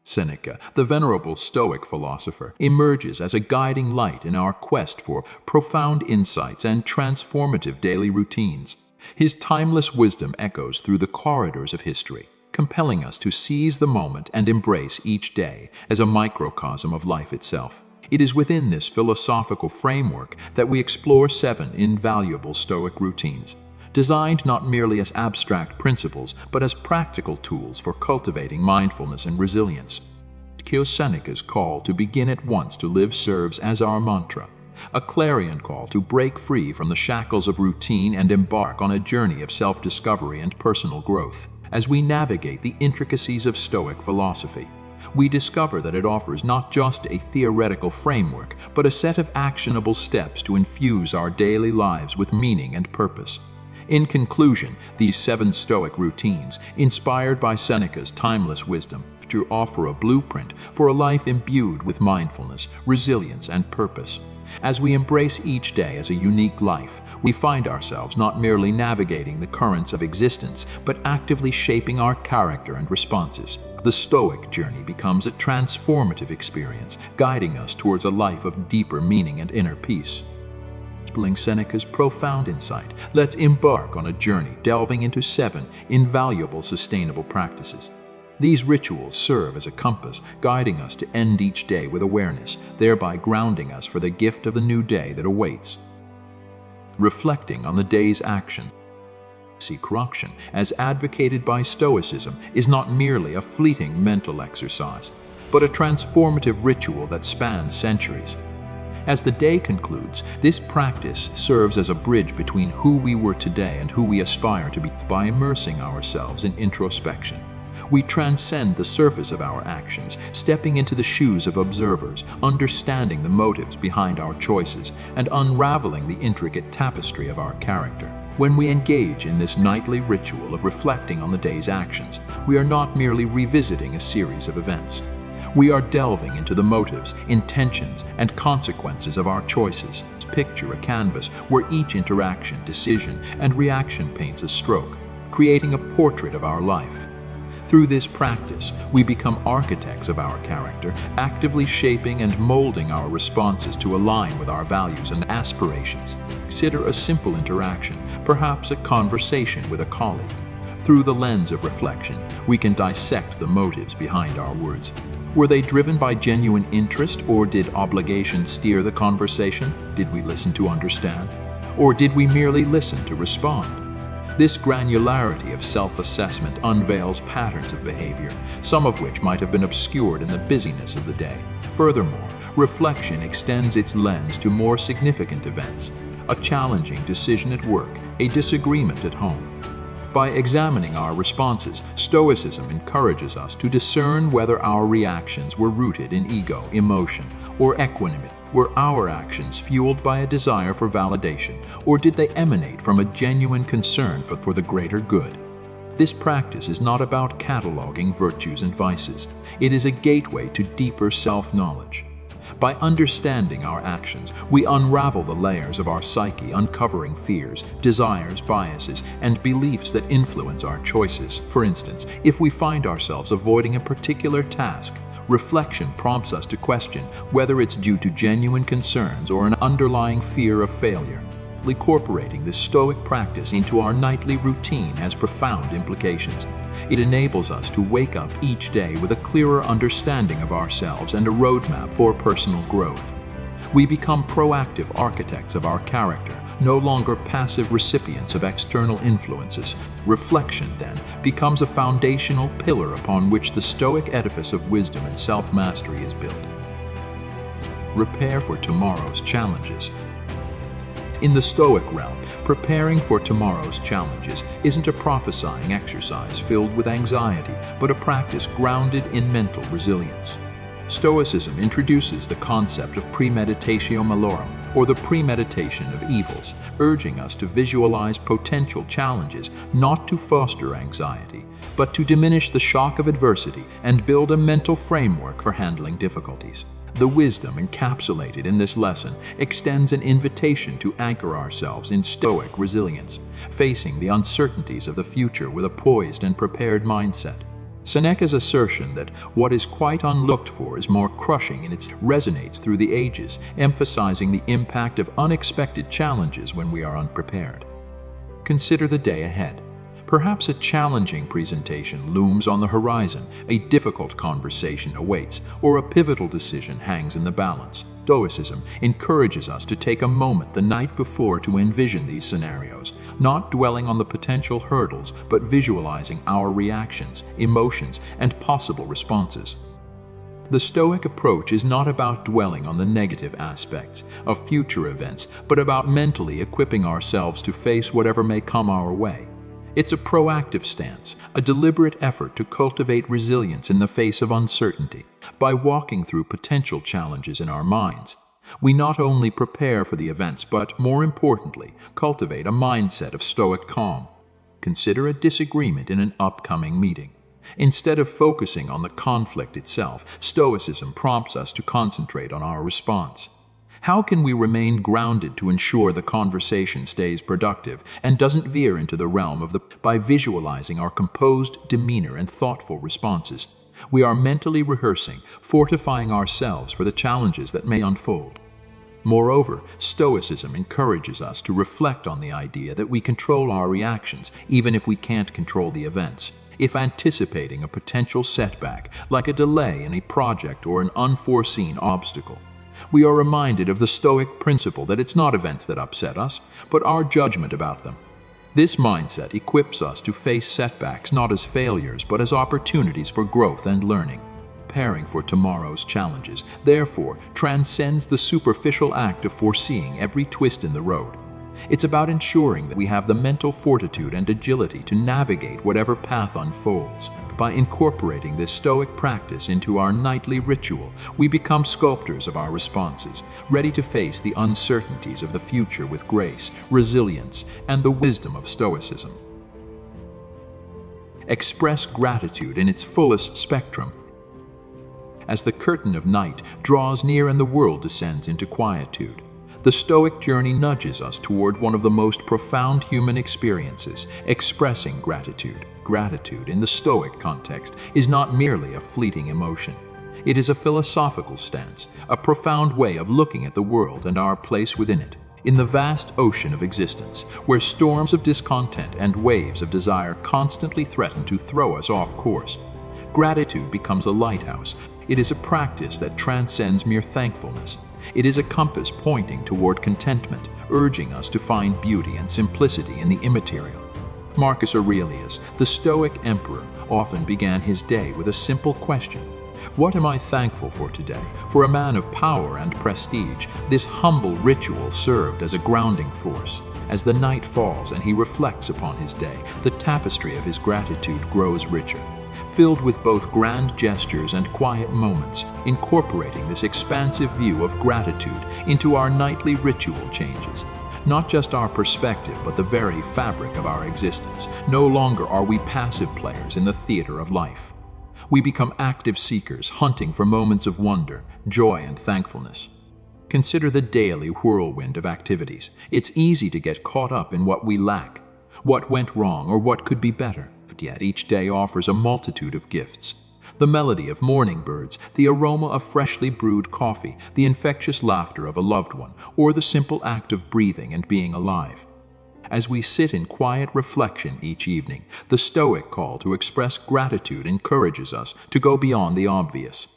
Seneca, the venerable Stoic philosopher, emerges as a guiding light in our quest for profound insights and transformative daily routines. His timeless wisdom echoes through the corridors of history, compelling us to seize the moment and embrace each day as a microcosm of life itself. It is within this philosophical framework that we explore 7 invaluable Stoic routines, designed not merely as abstract principles, but as practical tools for cultivating mindfulness and resilience. Seneca's call to begin at once to live serves as our mantra, a clarion call to break free from the shackles of routine and embark on a journey of self-discovery and personal growth. As we navigate the intricacies of Stoic philosophy, we discover that it offers not just a theoretical framework, but a set of actionable steps to infuse our daily lives with meaning and purpose. In conclusion, these 7 Stoic routines, inspired by Seneca's timeless wisdom, to offer a blueprint for a life imbued with mindfulness, resilience, and purpose. As we embrace each day as a unique life, we find ourselves not merely navigating the currents of existence, but actively shaping our character and responses. The Stoic journey becomes a transformative experience, guiding us towards a life of deeper meaning and inner peace. Following Seneca's profound insight, let's embark on a journey delving into 7 invaluable sustainable practices. These rituals serve as a compass, guiding us to end each day with awareness, thereby grounding us for the gift of the new day that awaits. Reflecting on the day's action. Reconnect, as advocated by Stoicism, is not merely a fleeting mental exercise, but a transformative ritual that spans centuries. As the day concludes, this practice serves as a bridge between who we were today and who we aspire to be. By immersing ourselves in introspection, we transcend the surface of our actions, stepping into the shoes of observers, understanding the motives behind our choices, and unraveling the intricate tapestry of our character. When we engage in this nightly ritual of reflecting on the day's actions, we are not merely revisiting a series of events. We are delving into the motives, intentions, and consequences of our choices. Picture a canvas where each interaction, decision, and reaction paints a stroke, creating a portrait of our life. Through this practice, we become architects of our character, actively shaping and molding our responses to align with our values and aspirations. Consider a simple interaction, perhaps a conversation with a colleague. Through the lens of reflection, we can dissect the motives behind our words. Were they driven by genuine interest, or did obligation steer the conversation? Did we listen to understand? Or did we merely listen to respond? This granularity of self-assessment unveils patterns of behavior, some of which might have been obscured in the busyness of the day. Furthermore, reflection extends its lens to more significant events, a challenging decision at work, a disagreement at home. By examining our responses, Stoicism encourages us to discern whether our reactions were rooted in ego, emotion, or equanimity. Were our actions fueled by a desire for validation, or did they emanate from a genuine concern for the greater good? This practice is not about cataloging virtues and vices. It is a gateway to deeper self-knowledge. By understanding our actions, we unravel the layers of our psyche, uncovering fears, desires, biases, and beliefs that influence our choices. For instance, if we find ourselves avoiding a particular task, reflection prompts us to question whether it's due to genuine concerns or an underlying fear of failure. Incorporating this Stoic practice into our nightly routine has profound implications. It enables us to wake up each day with a clearer understanding of ourselves and a roadmap for personal growth. We become proactive architects of our character, no longer passive recipients of external influences. Reflection, then, becomes a foundational pillar upon which the Stoic edifice of wisdom and self-mastery is built. Prepare for tomorrow's challenges. In the Stoic realm, preparing for tomorrow's challenges isn't a prophesying exercise filled with anxiety, but a practice grounded in mental resilience. Stoicism introduces the concept of premeditatio malorum, or the premeditation of evils, urging us to visualize potential challenges not to foster anxiety, but to diminish the shock of adversity and build a mental framework for handling difficulties. The wisdom encapsulated in this lesson extends an invitation to anchor ourselves in Stoic resilience, facing the uncertainties of the future with a poised and prepared mindset. Seneca's assertion that what is quite unlooked for is more crushing in its resonates through the ages, emphasizing the impact of unexpected challenges when we are unprepared. Consider the day ahead. Perhaps a challenging presentation looms on the horizon, a difficult conversation awaits, or a pivotal decision hangs in the balance. Stoicism encourages us to take a moment the night before to envision these scenarios, not dwelling on the potential hurdles, but visualizing our reactions, emotions, and possible responses. The Stoic approach is not about dwelling on the negative aspects of future events, but about mentally equipping ourselves to face whatever may come our way. It's a proactive stance, a deliberate effort to cultivate resilience in the face of uncertainty. By walking through potential challenges in our minds, we not only prepare for the events, but, more importantly, cultivate a mindset of Stoic calm. Consider a disagreement in an upcoming meeting. Instead of focusing on the conflict itself, Stoicism prompts us to concentrate on our response. How can we remain grounded to ensure the conversation stays productive and doesn't veer into the realm of by visualizing our composed demeanor and thoughtful responses? We are mentally rehearsing, fortifying ourselves for the challenges that may unfold. Moreover, Stoicism encourages us to reflect on the idea that we control our reactions, even if we can't control the events. If anticipating a potential setback, like a delay in a project or an unforeseen obstacle, we are reminded of the Stoic principle that it's not events that upset us, but our judgment about them. This mindset equips us to face setbacks not as failures, but as opportunities for growth and learning. Preparing for tomorrow's challenges, therefore, transcends the superficial act of foreseeing every twist in the road. It's about ensuring that we have the mental fortitude and agility to navigate whatever path unfolds. By incorporating this Stoic practice into our nightly ritual, we become sculptors of our responses, ready to face the uncertainties of the future with grace, resilience, and the wisdom of Stoicism. Express gratitude in its fullest spectrum. As the curtain of night draws near and the world descends into quietude, the Stoic journey nudges us toward one of the most profound human experiences, expressing gratitude. Gratitude, in the Stoic context, is not merely a fleeting emotion. It is a philosophical stance, a profound way of looking at the world and our place within it. In the vast ocean of existence, where storms of discontent and waves of desire constantly threaten to throw us off course, gratitude becomes a lighthouse. It is a practice that transcends mere thankfulness. It is a compass pointing toward contentment, urging us to find beauty and simplicity in the immaterial. Marcus Aurelius, the Stoic emperor, often began his day with a simple question: what am I thankful for today? For a man of power and prestige, this humble ritual served as a grounding force. As the night falls and he reflects upon his day, the tapestry of his gratitude grows richer, filled with both grand gestures and quiet moments. Incorporating this expansive view of gratitude into our nightly ritual changes not just our perspective, but the very fabric of our existence. No longer are we passive players in the theater of life. We become active seekers, hunting for moments of wonder, joy, and thankfulness. Consider the daily whirlwind of activities. It's easy to get caught up in what we lack, what went wrong, or what could be better. Yet each day offers a multitude of gifts. The melody of morning birds, the aroma of freshly brewed coffee, the infectious laughter of a loved one, or the simple act of breathing and being alive. As we sit in quiet reflection each evening, the Stoic call to express gratitude encourages us to go beyond the obvious.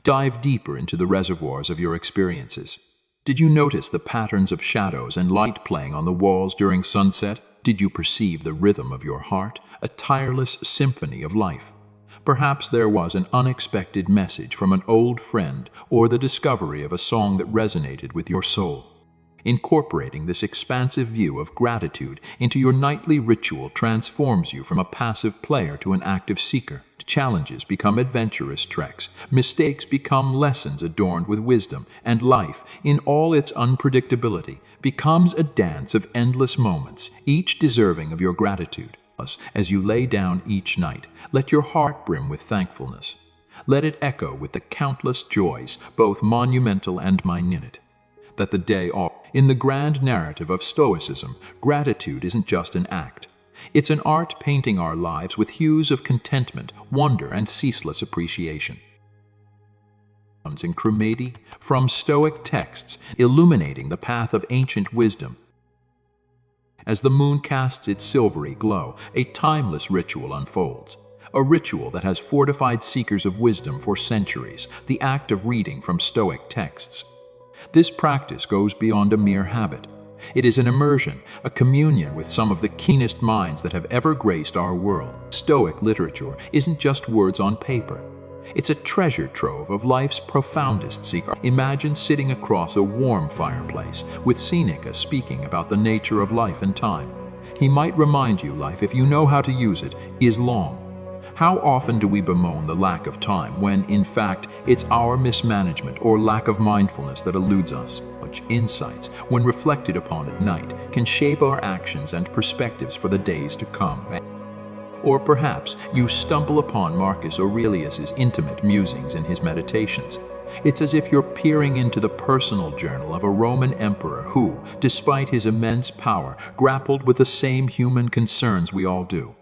Dive deeper into the reservoirs of your experiences. Did you notice the patterns of shadows and light playing on the walls during sunset? Did you perceive the rhythm of your heart, a tireless symphony of life? Perhaps there was an unexpected message from an old friend or the discovery of a song that resonated with your soul. Incorporating this expansive view of gratitude into your nightly ritual transforms you from a passive player to an active seeker. Challenges become adventurous treks, mistakes become lessons adorned with wisdom, and life, in all its unpredictability, becomes a dance of endless moments, each deserving of your gratitude. As you lay down each night, let your heart brim with thankfulness. Let it echo with the countless joys, both monumental and minute, that the day offers. In the grand narrative of Stoicism, gratitude isn't just an act. It's an art painting our lives with hues of contentment, wonder, and ceaseless appreciation. In Cremedi, from Stoic texts, illuminating the path of ancient wisdom. As the moon casts its silvery glow, a timeless ritual unfolds. A ritual that has fortified seekers of wisdom for centuries, the act of reading from Stoic texts. This practice goes beyond a mere habit. It is an immersion, a communion with some of the keenest minds that have ever graced our world. Stoic literature isn't just words on paper. It's a treasure trove of life's profoundest secrets. Imagine sitting across a warm fireplace with Seneca speaking about the nature of life and time. He might remind you life, if you know how to use it, is long. How often do we bemoan the lack of time when, in fact, it's our mismanagement or lack of mindfulness that eludes us? Which insights, when reflected upon at night, can shape our actions and perspectives for the days to come. Or perhaps you stumble upon Marcus Aurelius's intimate musings in his Meditations. It's as if you're peering into the personal journal of a Roman emperor who, despite his immense power, grappled with the same human concerns we all do.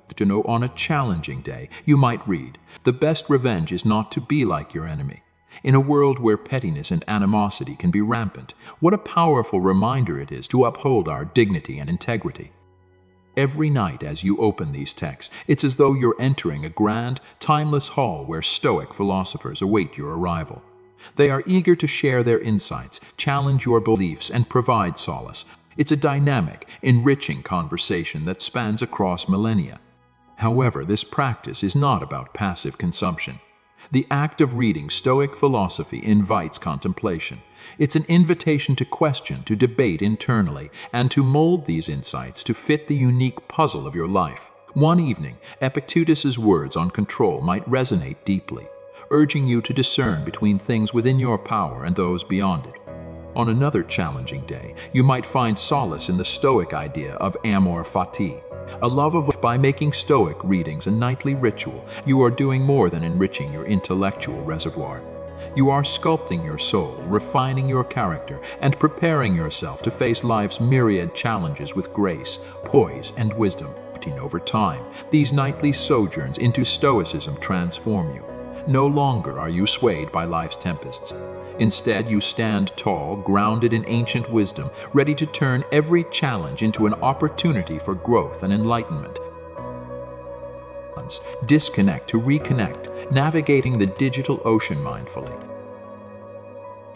On a challenging day, you might read, "The best revenge is not to be like your enemy." In a world where pettiness and animosity can be rampant, what a powerful reminder it is to uphold our dignity and integrity. Every night as you open these texts, it's as though you're entering a grand, timeless hall where Stoic philosophers await your arrival. They are eager to share their insights, challenge your beliefs, and provide solace. It's a dynamic, enriching conversation that spans across millennia. However, this practice is not about passive consumption. The act of reading Stoic philosophy invites contemplation. It's an invitation to question, to debate internally, and to mold these insights to fit the unique puzzle of your life. One evening, Epictetus's words on control might resonate deeply, urging you to discern between things within your power and those beyond it. On another challenging day, you might find solace in the Stoic idea of amor fati, a love of. By making Stoic readings a nightly ritual, you are doing more than enriching your intellectual reservoir. You are sculpting your soul, refining your character, and preparing yourself to face life's myriad challenges with grace, poise, and wisdom. Over time, these nightly sojourns into Stoicism transform you. No longer are you swayed by life's tempests. Instead, you stand tall, grounded in ancient wisdom, ready to turn every challenge into an opportunity for growth and enlightenment. Disconnect to reconnect, navigating the digital ocean mindfully.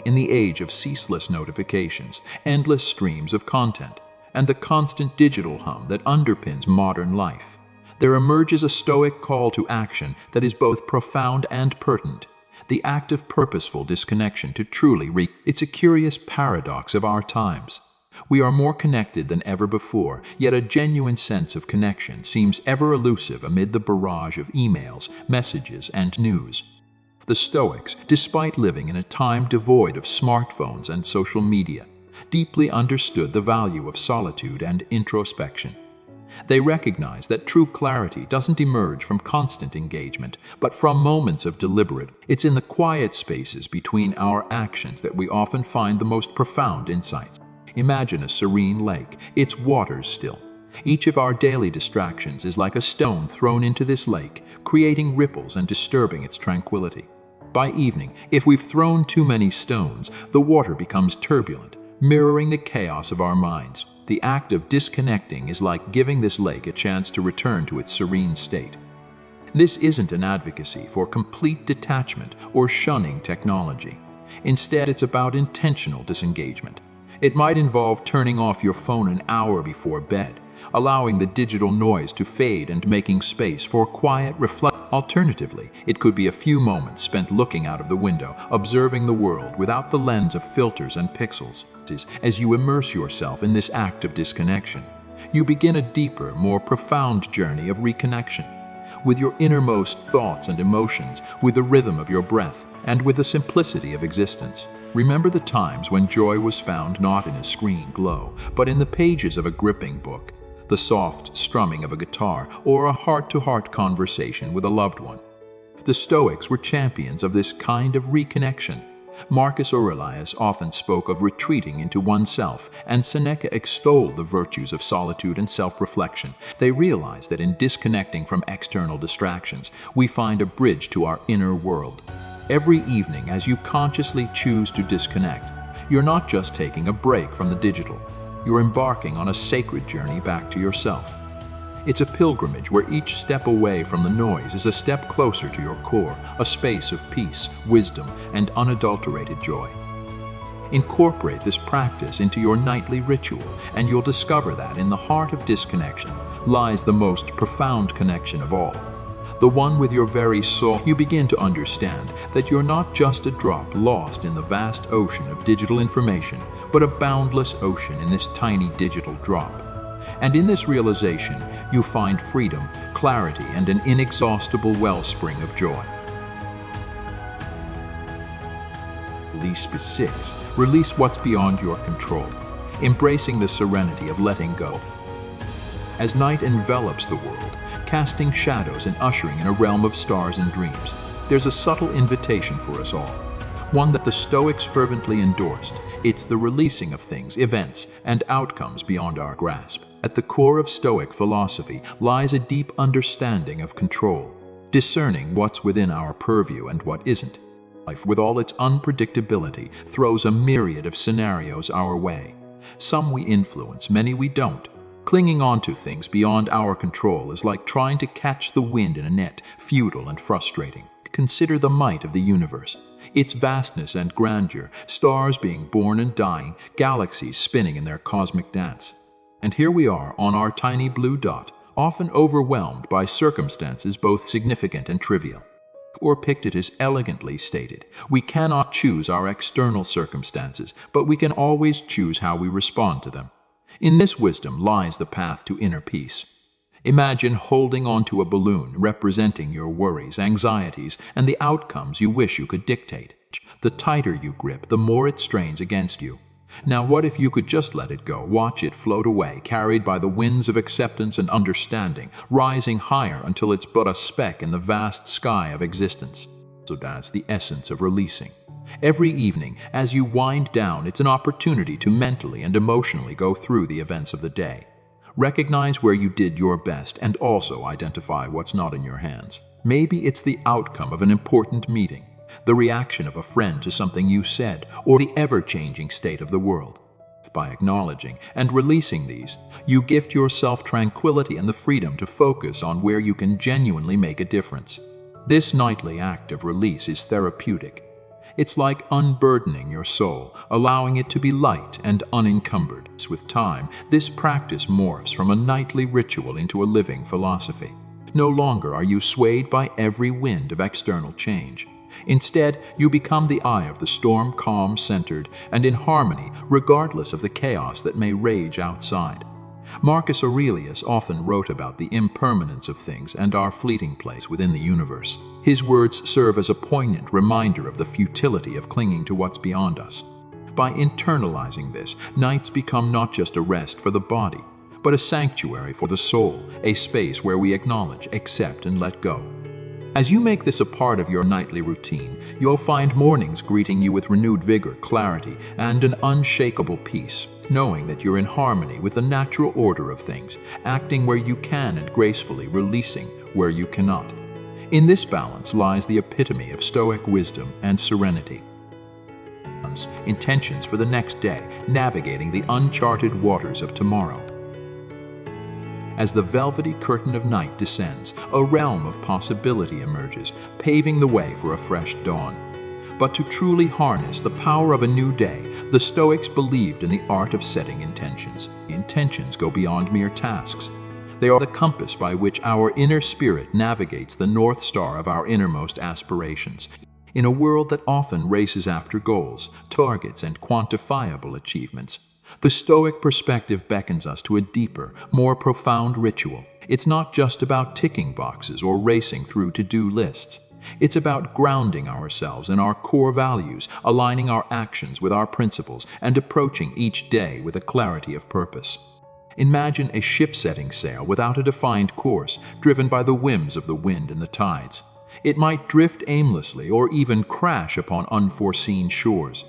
In the age of ceaseless notifications, endless streams of content, and the constant digital hum that underpins modern life, there emerges a Stoic call to action that is both profound and pertinent. The act of purposeful disconnection to truly It's a curious paradox of our times. We are more connected than ever before, yet a genuine sense of connection seems ever elusive amid the barrage of emails, messages, and news. The Stoics, despite living in a time devoid of smartphones and social media, deeply understood the value of solitude and introspection. They recognize that true clarity doesn't emerge from constant engagement, but from moments of deliberate. It's in the quiet spaces between our actions that we often find the most profound insights. Imagine a serene lake, its waters still. Each of our daily distractions is like a stone thrown into this lake, creating ripples and disturbing its tranquility. By evening, if we've thrown too many stones, the water becomes turbulent, mirroring the chaos of our minds. The act of disconnecting is like giving this lake a chance to return to its serene state. This isn't an advocacy for complete detachment or shunning technology. Instead, it's about intentional disengagement. It might involve turning off your phone an hour before bed, allowing the digital noise to fade and making space for quiet reflection. Alternatively, it could be a few moments spent looking out of the window, observing the world without the lens of filters and pixels. As you immerse yourself in this act of disconnection, you begin a deeper, more profound journey of reconnection with your innermost thoughts and emotions, with the rhythm of your breath, and with the simplicity of existence. Remember the times when joy was found not in a screen glow, but in the pages of a gripping book, the soft strumming of a guitar, or a heart-to-heart conversation with a loved one. The Stoics were champions of this kind of reconnection. Marcus Aurelius often spoke of retreating into oneself, and Seneca extolled the virtues of solitude and self-reflection. They realized that in disconnecting from external distractions, we find a bridge to our inner world. Every evening, as you consciously choose to disconnect, you're not just taking a break from the digital. You're embarking on a sacred journey back to yourself. It's a pilgrimage where each step away from the noise is a step closer to your core, a space of peace, wisdom, and unadulterated joy. Incorporate this practice into your nightly ritual, and you'll discover that in the heart of disconnection lies the most profound connection of all. The one with your very soul. You begin to understand that you're not just a drop lost in the vast ocean of digital information, but a boundless ocean in this tiny digital drop. And in this realization, you find freedom, clarity, and an inexhaustible wellspring of joy. Release 6. Release what's beyond your control, embracing the serenity of letting go. As night envelops the world, casting shadows and ushering in a realm of stars and dreams, there's a subtle invitation for us all, one that the Stoics fervently endorsed. It's the releasing of things, events, and outcomes beyond our grasp. At the core of Stoic philosophy lies a deep understanding of control, discerning what's within our purview and what isn't. Life, with all its unpredictability, throws a myriad of scenarios our way. Some we influence, many we don't. Clinging on to things beyond our control is like trying to catch the wind in a net, futile and frustrating. Consider the might of the universe, its vastness and grandeur, stars being born and dying, galaxies spinning in their cosmic dance. And here we are on our tiny blue dot, often overwhelmed by circumstances both significant and trivial. Or Epictetus elegantly stated, we cannot choose our external circumstances, but we can always choose how we respond to them. In this wisdom lies the path to inner peace. Imagine holding onto a balloon representing your worries, anxieties, and the outcomes you wish you could dictate. The tighter you grip, the more it strains against you. Now what if you could just let it go, watch it float away, carried by the winds of acceptance and understanding, rising higher until it's but a speck in the vast sky of existence? So that's the essence of releasing. Every evening, as you wind down, it's an opportunity to mentally and emotionally go through the events of the day. Recognize where you did your best and also identify what's not in your hands. Maybe it's the outcome of an important meeting, the reaction of a friend to something you said, or the ever-changing state of the world. By acknowledging and releasing these, you gift yourself tranquility and the freedom to focus on where you can genuinely make a difference. This nightly act of release is therapeutic. It's like unburdening your soul, allowing it to be light and unencumbered. With time, this practice morphs from a nightly ritual into a living philosophy. No longer are you swayed by every wind of external change. Instead, you become the eye of the storm, calm, centered, and in harmony, regardless of the chaos that may rage outside. Marcus Aurelius often wrote about the impermanence of things and our fleeting place within the universe. His words serve as a poignant reminder of the futility of clinging to what's beyond us. By internalizing this, nights become not just a rest for the body, but a sanctuary for the soul, a space where we acknowledge, accept, and let go. As you make this a part of your nightly routine, you'll find mornings greeting you with renewed vigor, clarity, and an unshakable peace, knowing that you're in harmony with the natural order of things, acting where you can and gracefully releasing where you cannot. In this balance lies the epitome of Stoic wisdom and serenity. Intentions for the next day, navigating the uncharted waters of tomorrow. As the velvety curtain of night descends, a realm of possibility emerges, paving the way for a fresh dawn. But to truly harness the power of a new day, the Stoics believed in the art of setting intentions. Intentions go beyond mere tasks. They are the compass by which our inner spirit navigates the North Star of our innermost aspirations. In a world that often races after goals, targets, and quantifiable achievements, the Stoic perspective beckons us to a deeper, more profound ritual. It's not just about ticking boxes or racing through to-do lists. It's about grounding ourselves in our core values, aligning our actions with our principles, and approaching each day with a clarity of purpose. Imagine a ship setting sail without a defined course, driven by the whims of the wind and the tides. It might drift aimlessly or even crash upon unforeseen shores.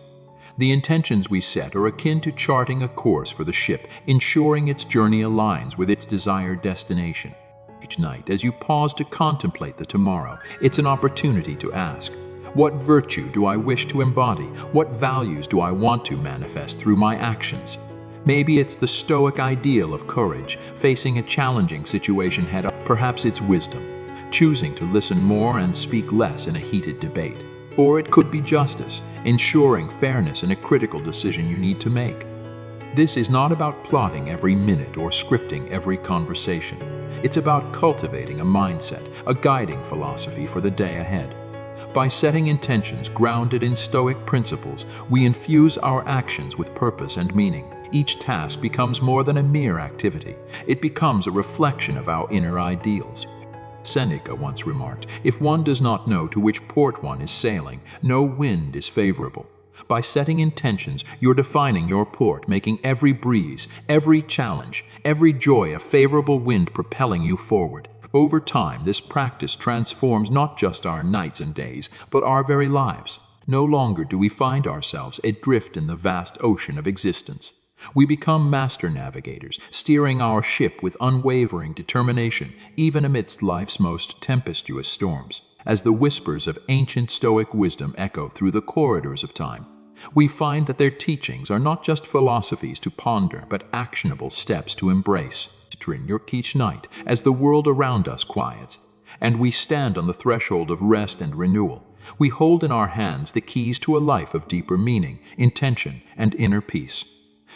The intentions we set are akin to charting a course for the ship, ensuring its journey aligns with its desired destination. Each night, as you pause to contemplate the tomorrow, it's an opportunity to ask, what virtue do I wish to embody? What values do I want to manifest through my actions? Maybe it's the Stoic ideal of courage, facing a challenging situation head on. Perhaps it's wisdom, choosing to listen more and speak less in a heated debate. Or it could be justice, ensuring fairness in a critical decision you need to make. This is not about plotting every minute or scripting every conversation. It's about cultivating a mindset, a guiding philosophy for the day ahead. By setting intentions grounded in Stoic principles, we infuse our actions with purpose and meaning. Each task becomes more than a mere activity. It becomes a reflection of our inner ideals. Seneca once remarked, "If one does not know to which port one is sailing, no wind is favorable." By setting intentions, you're defining your port, making every breeze, every challenge, every joy a favorable wind propelling you forward. Over time, this practice transforms not just our nights and days, but our very lives. No longer do we find ourselves adrift in the vast ocean of existence. We become master navigators, steering our ship with unwavering determination, even amidst life's most tempestuous storms. As the whispers of ancient Stoic wisdom echo through the corridors of time, we find that their teachings are not just philosophies to ponder, but actionable steps to embrace. Each night, as the world around us quiets, and we stand on the threshold of rest and renewal, we hold in our hands the keys to a life of deeper meaning, intention, and inner peace.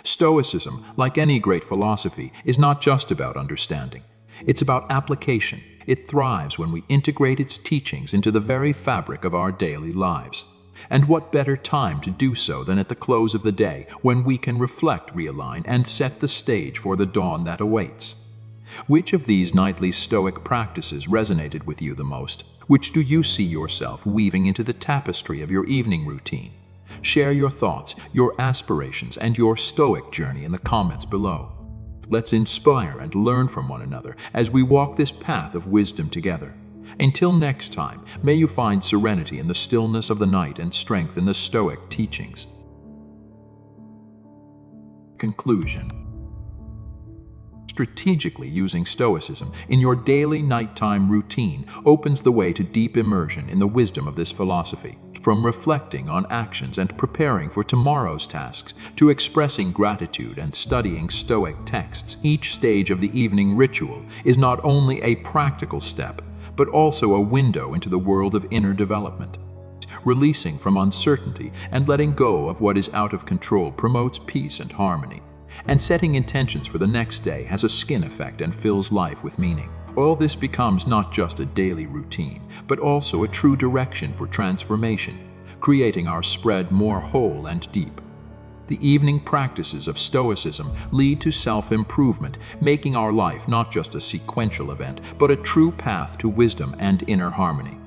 Stoicism, like any great philosophy, is not just about understanding. It's about application. It thrives when we integrate its teachings into the very fabric of our daily lives. And what better time to do so than at the close of the day, when we can reflect, realign, and set the stage for the dawn that awaits? Which of these nightly Stoic practices resonated with you the most? Which do you see yourself weaving into the tapestry of your evening routine? Share your thoughts, your aspirations, and your Stoic journey in the comments below. Let's inspire and learn from one another as we walk this path of wisdom together. Until next time, may you find serenity in the stillness of the night and strength in the Stoic teachings. Conclusion. Strategically using Stoicism in your daily nighttime routine opens the way to deep immersion in the wisdom of this philosophy. From reflecting on actions and preparing for tomorrow's tasks to expressing gratitude and studying Stoic texts, each stage of the evening ritual is not only a practical step, but also a window into the world of inner development. Releasing from uncertainty and letting go of what is out of control promotes peace and harmony. And setting intentions for the next day has a skin effect and fills life with meaning. All this becomes not just a daily routine, but also a true direction for transformation, creating our spread more whole and deep. The evening practices of Stoicism lead to self-improvement, making our life not just a sequential event, but a true path to wisdom and inner harmony.